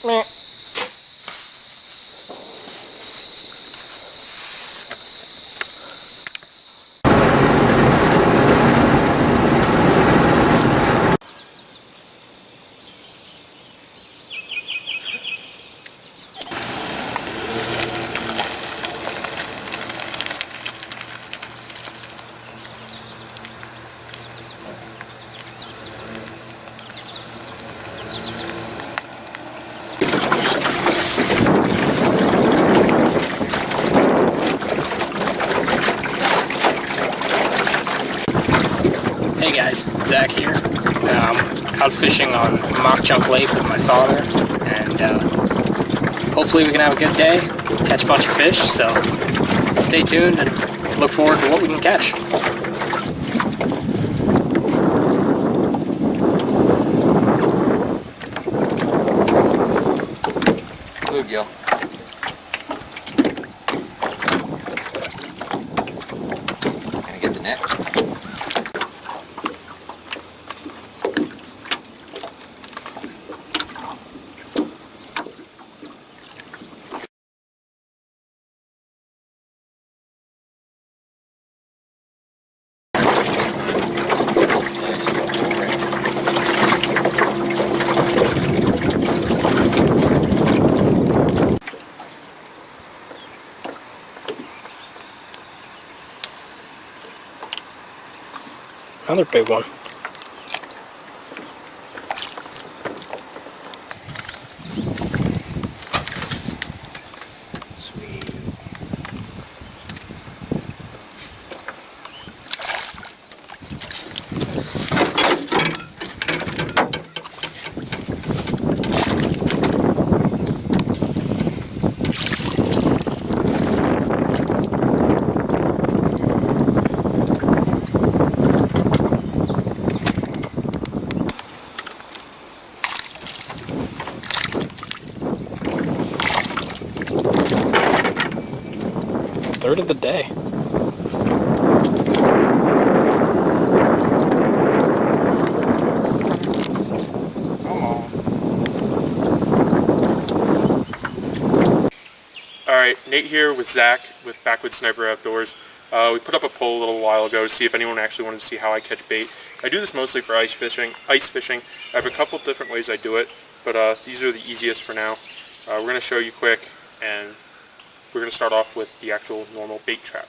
Meh. Hey guys, Zach here. Out fishing on Mauch Chunk Lake with my father, and hopefully we can have a good day, catch a bunch of fish, so stay tuned and look forward to what we can catch. Bluegill. Gonna get the net. Another big one. Sweet. Third of the day. Come on. Alright, Nate here with Zach with Backwoods Sniper Outdoors. We put up a poll a little while ago to see if anyone actually wanted to see how I catch bait. I do this mostly for ice fishing. I have a couple different ways I do it, but these are the easiest for now. We're going to show you quick, and we're going to start off with the actual normal bait trap.